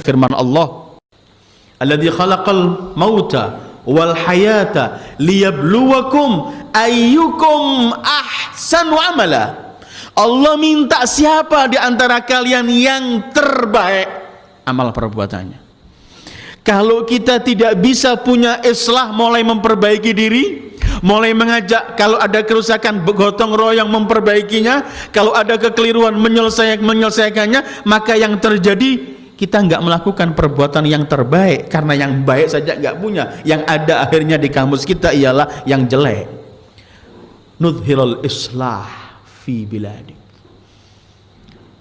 Firman Allah, alladzi khalaqal mauta wal hayata liyabluwakum ayyukum ahsanu amala. Allah minta siapa di antara kalian yang terbaik amal perbuatannya. Kalau kita tidak bisa punya islah, mulai memperbaiki diri, mulai mengajak, kalau ada kerusakan gotong royong memperbaikinya, kalau ada kekeliruan menyelesaikannya, maka yang terjadi kita nggak melakukan perbuatan yang terbaik, karena yang baik saja nggak punya, yang ada akhirnya di kamus kita ialah yang jelek. Nudhirul islah fi biladik.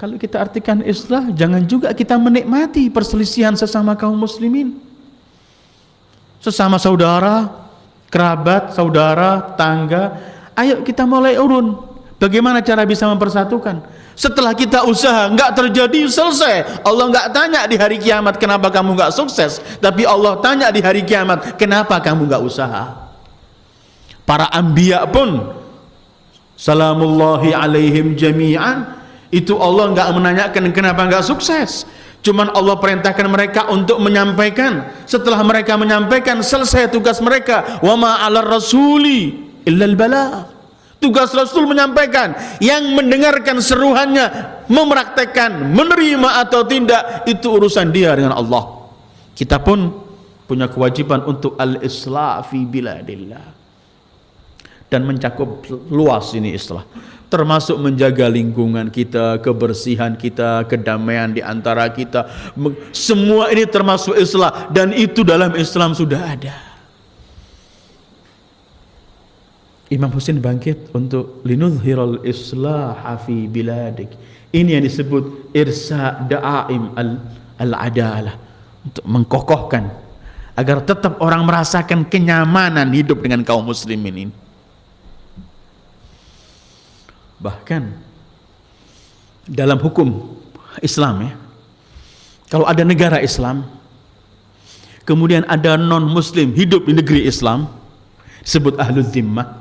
Kalau kita artikan islah, jangan juga kita menikmati perselisihan sesama kaum muslimin, sesama saudara, kerabat, saudara, tangga. Ayo kita mulai urun, bagaimana cara bisa mempersatukan. Setelah kita usaha nggak terjadi, selesai. Allah nggak tanya di hari kiamat kenapa kamu nggak sukses, tapi Allah tanya di hari kiamat kenapa kamu nggak usaha. Para anbiya pun salamullahi alaihim jami'an, itu Allah nggak menanyakan kenapa nggak sukses, cuman Allah perintahkan mereka untuk menyampaikan. Setelah mereka menyampaikan, selesai tugas mereka. Wa ma 'alar rasuli illal balagh. Tugas Rasul menyampaikan, yang mendengarkan seruannya, mempraktekkan, menerima atau tidak, itu urusan dia dengan Allah. Kita pun punya kewajiban untuk al-islah fi biladillah, dan mencakup luas ini islah, termasuk menjaga lingkungan kita, kebersihan kita, kedamaian di antara kita. Semua ini termasuk islah, dan itu dalam Islam sudah ada. Imam Husain bangkit untuk linudhirul islah fi biladik. Ini yang disebut irsa da'aim al-adalah, untuk mengkokohkan agar tetap orang merasakan kenyamanan hidup dengan kaum muslimin ini. Bahkan dalam hukum Islam ya, kalau ada negara Islam kemudian ada non muslim hidup di negeri Islam, disebut ahlul zimmah,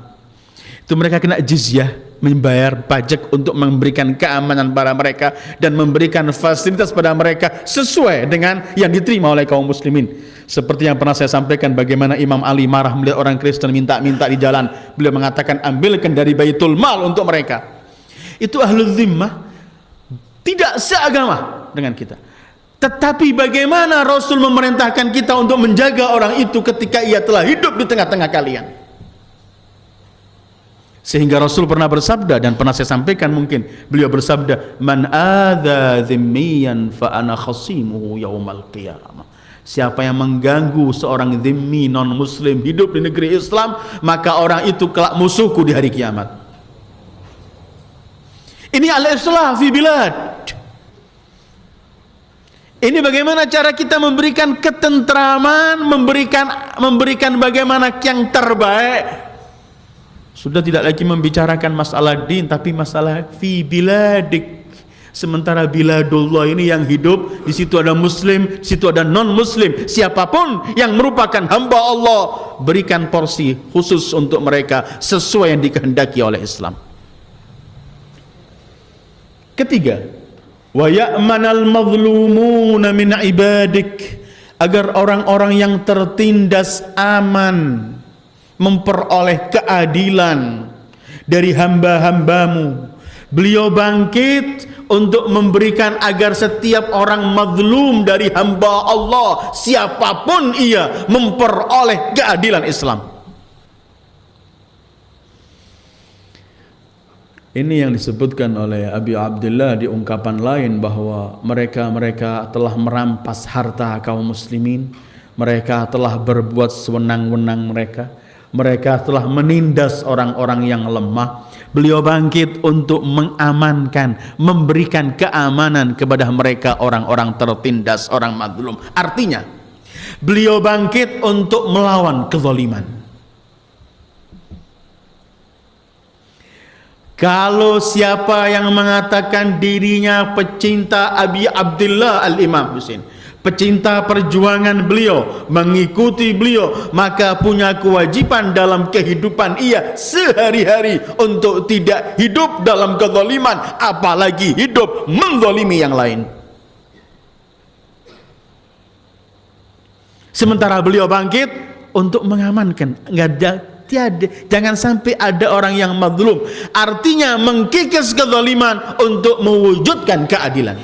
itu mereka kena jizyah, membayar pajak untuk memberikan keamanan pada mereka dan memberikan fasilitas pada mereka sesuai dengan yang diterima oleh kaum muslimin. Seperti yang pernah saya sampaikan, bagaimana Imam Ali marah melihat orang Kristen minta-minta di jalan, beliau mengatakan ambilkan dari baitul mal untuk mereka. Itu ahlul zimmah, tidak seagama dengan kita. Tetapi bagaimana Rasul memerintahkan kita untuk menjaga orang itu ketika ia telah hidup di tengah-tengah kalian. Sehingga Rasul pernah bersabda, dan pernah saya sampaikan mungkin, beliau bersabda, man adza zimmiyan fa ana khasimuhu yaumal qiyamah. Siapa yang mengganggu seorang zimmi non muslim hidup di negeri Islam, maka orang itu kelak musuhku di hari kiamat. Ini al-islah fi bilad. Ini bagaimana cara kita memberikan ketentraman, memberikan bagaimana yang terbaik. Sudah tidak lagi membicarakan masalah din, tapi masalah fi biladik. Sementara biladullah ini yang hidup, di situ ada muslim, di situ ada non muslim. Siapapun yang merupakan hamba Allah, berikan porsi khusus untuk mereka sesuai yang dikehendaki oleh Islam. Ketiga, wa ya'manal mazlumuna min ibadik, agar orang-orang yang tertindas aman, memperoleh keadilan dari hamba-hambamu. Beliau bangkit untuk memberikan agar setiap orang mazlum dari hamba Allah, siapapun ia, memperoleh keadilan Islam. Ini yang disebutkan oleh Abi Abdullah di ungkapan lain, bahwa mereka telah merampas harta kaum muslimin, mereka telah berbuat sewenang-wenang mereka telah menindas orang-orang yang lemah. Beliau bangkit untuk mengamankan, memberikan keamanan kepada mereka, orang-orang tertindas, orang mazlum. Artinya beliau bangkit untuk melawan kezaliman. Kalau siapa yang mengatakan dirinya pecinta Abi Abdullah Al-Imam Husain, pecinta perjuangan beliau, mengikuti beliau, maka punya kewajiban dalam kehidupan ia sehari-hari untuk tidak hidup dalam kezaliman, apalagi hidup menzalimi yang lain. Sementara beliau bangkit untuk mengamankan, jangan sampai ada orang yang mazlum. Artinya mengkikis kezaliman untuk mewujudkan keadilan.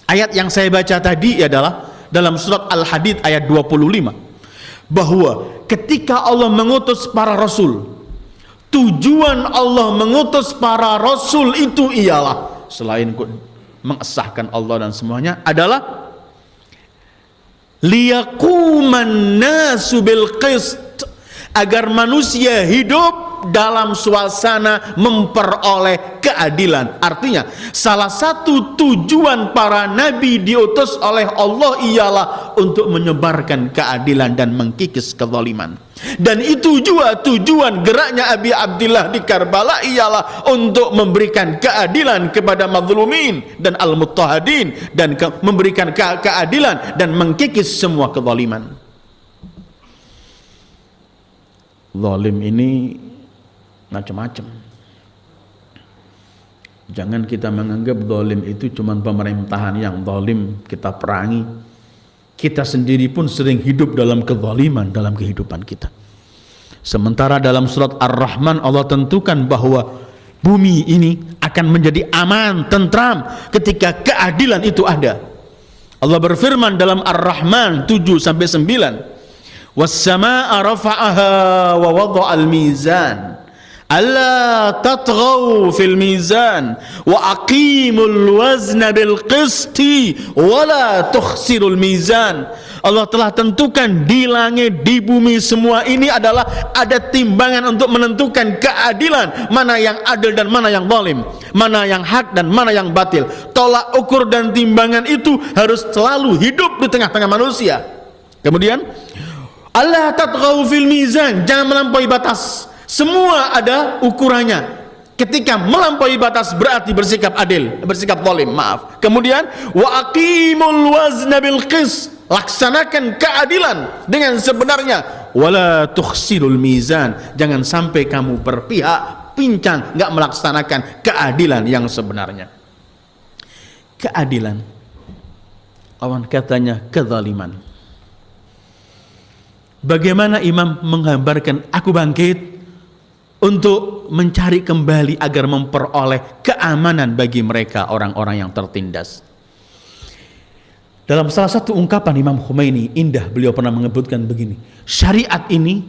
Ayat yang saya baca tadi adalah dalam surat Al-Hadid ayat 25, bahwa ketika Allah mengutus para rasul, tujuan Allah mengutus para rasul itu ialah, selain mengesahkan Allah dan semuanya, adalah liyaquman nasu bil qist, agar manusia hidup dalam suasana memperoleh keadilan. Artinya salah satu tujuan para nabi diutus oleh Allah ialah untuk menyebarkan keadilan dan mengkikis kezaliman. Dan itu juga tujuan geraknya Abi Abdillah di Karbala ialah untuk memberikan keadilan kepada mazlumin dan al-muttahadin, dan memberikan keadilan dan mengkikis semua kezaliman. Zalim ini macam-macam. Jangan kita menganggap zalim itu cuma pemerintahan yang zalim kita perangi. Kita sendiri pun sering hidup dalam kezaliman dalam kehidupan kita. Sementara dalam surat Ar-Rahman Allah tentukan bahwa bumi ini akan menjadi aman, tentram ketika keadilan itu ada. Allah berfirman dalam Ar-Rahman 7-9, was-samaa'a rafa'aha wa wada'al mizan alla tatghaw fil mizan wa aqimul wazna bil qisti wa la tukhsirul mizan. Allah telah tentukan di langit, di bumi, semua ini adalah ada timbangan untuk menentukan keadilan, mana yang adil dan mana yang zalim, mana yang hak dan mana yang batil. Tolak ukur dan timbangan itu harus selalu hidup di tengah-tengah manusia. Kemudian Allah tatghaw fil mizan, jangan melampaui batas. Semua ada ukurannya. Ketika melampaui batas berarti bersikap adil, bersikap zalim, maaf. Kemudian wa aqimul wazna bil qis, laksanakan keadilan dengan sebenarnya. Wala tukhsirul mizan, jangan sampai kamu berpihak, pincang, enggak melaksanakan keadilan yang sebenarnya. Keadilan lawan katanya kezaliman. Bagaimana Imam menggambarkan, aku bangkit untuk mencari kembali agar memperoleh keamanan bagi mereka orang-orang yang tertindas. Dalam salah satu ungkapan Imam Khomeini indah, beliau pernah menyebutkan begini, syariat ini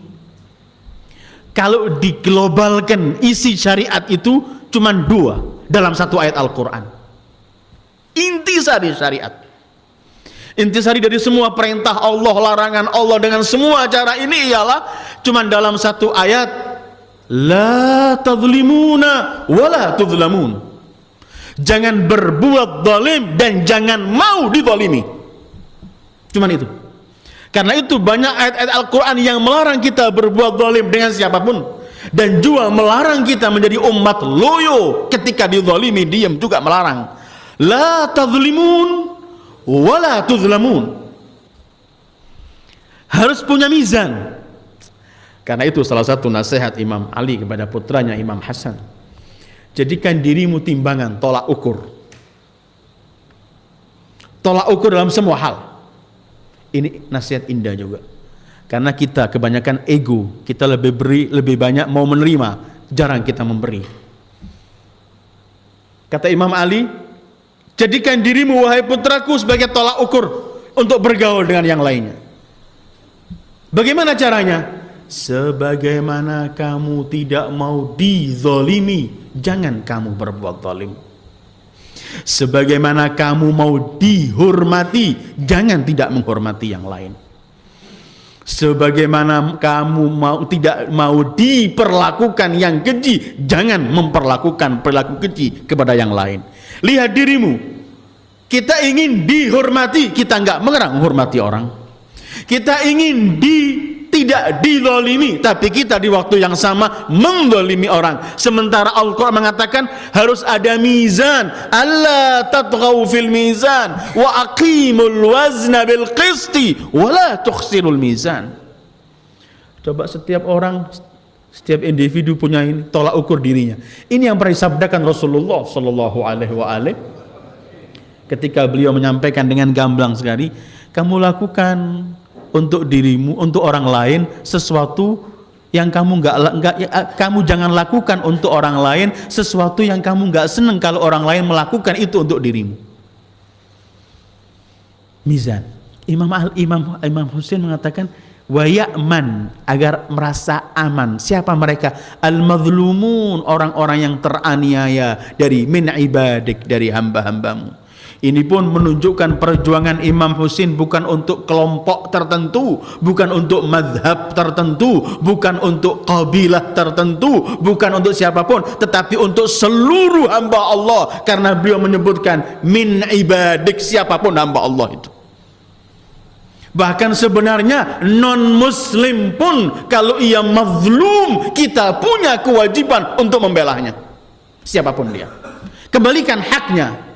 kalau diglobalkan isi syariat itu cuma 2 dalam satu ayat Al-Quran. Intisari syariat, intisari dari semua perintah Allah, larangan Allah dengan semua cara ini ialah cuma dalam satu ayat, la tadlimuna wala tudlamun, jangan berbuat zalim dan jangan mau dizalimi. Cuman itu. Karena itu banyak ayat-ayat Al-Quran yang melarang kita berbuat zalim dengan siapapun, dan juga melarang kita menjadi umat loyo ketika dizalimi, diam juga melarang. La tadlimun wala tudlamun, harus punya mizan. Karena itu salah satu nasihat Imam Ali kepada putranya Imam Hasan, jadikan dirimu timbangan, tolak ukur. Tolak ukur dalam semua hal. Ini nasihat indah juga. Karena kita kebanyakan ego, kita lebih beri, lebih banyak mau menerima, jarang kita memberi. Kata Imam Ali, jadikan dirimu wahai putraku sebagai tolak ukur untuk bergaul dengan yang lainnya. Bagaimana caranya? Sebagaimana kamu tidak mau dizalimi, jangan kamu berbuat zalim. Sebagaimana kamu mau dihormati, jangan tidak menghormati yang lain. Sebagaimana kamu tidak mau diperlakukan yang keji, jangan memperlakukan perilaku keji kepada yang lain. Lihat dirimu, kita ingin dihormati, kita enggak menghormati orang. Kita ingin tidak dizalimi, tapi kita di waktu yang sama menzalimi orang. Sementara Al-Quran mengatakan harus ada mizan, alla tatghaw fil mizan wa aqimul wazna bil qisti wa la tukhsirul mizan. Coba setiap orang, setiap individu punya ini, tolak ukur dirinya. Ini yang pernah disabdakan Rasulullah sallallahu alaihi wa alihi ketika beliau menyampaikan dengan gamblang sekali, kamu lakukan untuk dirimu, untuk orang lain sesuatu yang kamu kamu jangan lakukan untuk orang lain sesuatu yang kamu nggak seneng kalau orang lain melakukan itu untuk dirimu. Mizan. Imam Husain mengatakan wa ya'man, agar merasa aman. Siapa mereka? Al-madhlumun, orang-orang yang teraniaya dari min ibadik, dari hamba-hambamu. Ini pun menunjukkan perjuangan Imam Husain bukan untuk kelompok tertentu, bukan untuk madhab tertentu, bukan untuk kabilah tertentu, bukan untuk siapapun, tetapi untuk seluruh hamba Allah, karena beliau menyebutkan min ibadik, siapapun hamba Allah itu. Bahkan sebenarnya non muslim pun kalau ia mazlum, kita punya kewajiban untuk membelanya, siapapun dia, kembalikan haknya.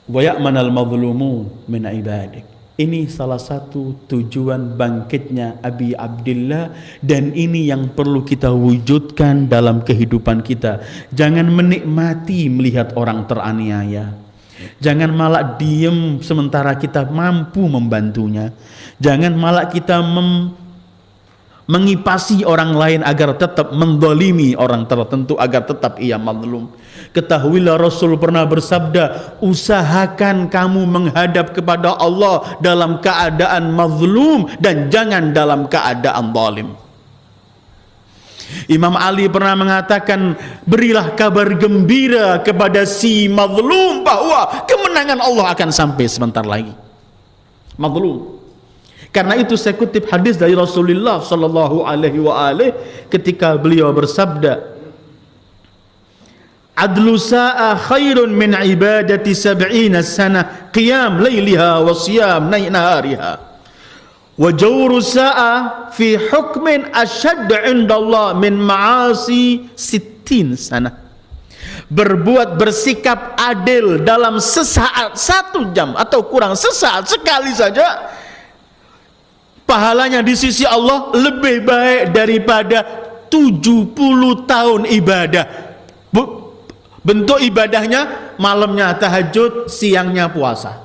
Wa ya'manal mazlumun min ibadik. Ini salah satu tujuan bangkitnya Abi Abdillah, dan ini yang perlu kita wujudkan dalam kehidupan kita. Jangan menikmati melihat orang teraniaya. Jangan malah diem sementara kita mampu membantunya. Jangan malah kita mengipasi orang lain agar tetap mendolimi orang tertentu, agar tetap ia mazlum. Ketahuilah Rasul pernah bersabda, usahakan kamu menghadap kepada Allah dalam keadaan mazlum dan jangan dalam keadaan zalim. Imam Ali pernah mengatakan, berilah kabar gembira kepada si mazlum bahwa kemenangan Allah akan sampai sebentar lagi. Mazlum. Karena itu saya kutip hadis dari Rasulullah sallallahu alaihi wa alihi ketika beliau bersabda, adlu sa'a khairun min ibadati sab'ina sana qiyam layliha wa siyam nahariha wa jawru sa'a fi hukmin ashad 'inda Allah min ma'asi 60 sana. Berbuat bersikap adil dalam sesaat, 1 jam atau kurang, sesaat sekali saja, pahalanya di sisi Allah lebih baik daripada 70 tahun ibadah. Bentuk ibadahnya malamnya tahajud, siangnya puasa.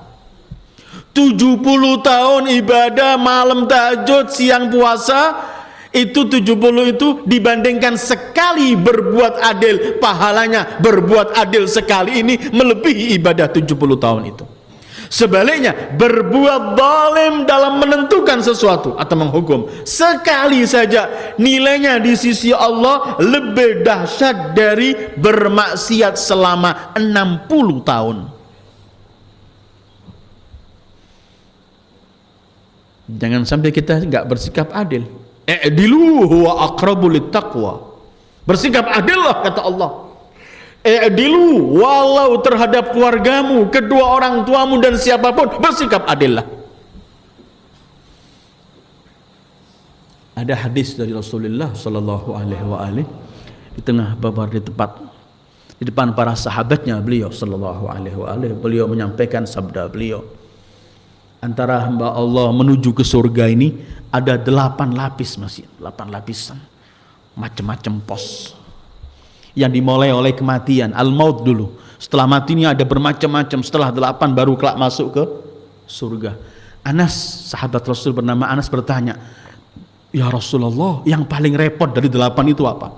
70 tahun ibadah, malam tahajud, siang puasa, itu 70 itu dibandingkan sekali berbuat adil, pahalanya berbuat adil sekali ini melebihi ibadah 70 tahun itu. Sebaliknya, berbuat zalim dalam menentukan sesuatu atau menghukum sekali saja, nilainya di sisi Allah lebih dahsyat dari bermaksiat selama 60 tahun. Jangan sampai kita nggak bersikap adil. I'dilu huwa aqrabu littaqwa. Bersikap adillah, kata Allah. I'dilu, walau terhadap keluargamu, kedua orang tuamu dan siapapun, bersikap adillah. Ada hadis dari Rasulullah sallallahu alaihi wa alihi di tengah babar, di depan para sahabatnya beliau sallallahu alaihi wa alihi, beliau menyampaikan sabda beliau, antara hamba Allah menuju ke surga ini ada 8 lapis, masih 8 lapisan, macam-macam pos yang dimulai oleh kematian, al-maut dulu. Setelah mati ini ada bermacam-macam, setelah 8 baru kelak masuk ke surga. Anas, sahabat Rasul bernama Anas bertanya, ya Rasulullah, yang paling repot dari 8 itu apa?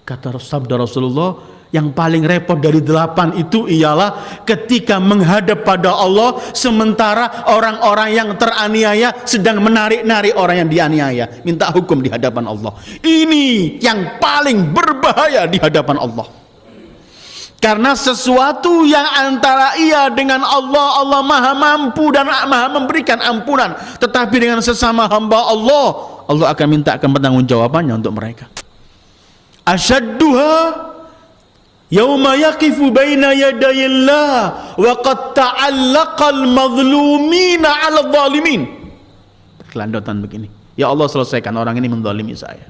Kata sabda Rasulullah, yang paling repot dari 8 itu ialah ketika menghadap pada Allah sementara orang-orang yang teraniaya sedang menarik-narik orang yang dianiaya, minta hukum di hadapan Allah. Ini yang paling berbahaya di hadapan Allah, karena sesuatu yang antara ia dengan Allah, Allah maha mampu dan maha memberikan ampunan, tetapi dengan sesama hamba Allah, Allah akan mintakan pertanggungjawabannya untuk mereka. Asyadduha yauma yaqifu baina yadayillah wa qad ta'allaqal mazlumina 'ala zalimin. Kelandotan begini, ya Allah selesaikan orang ini menzalimi saya.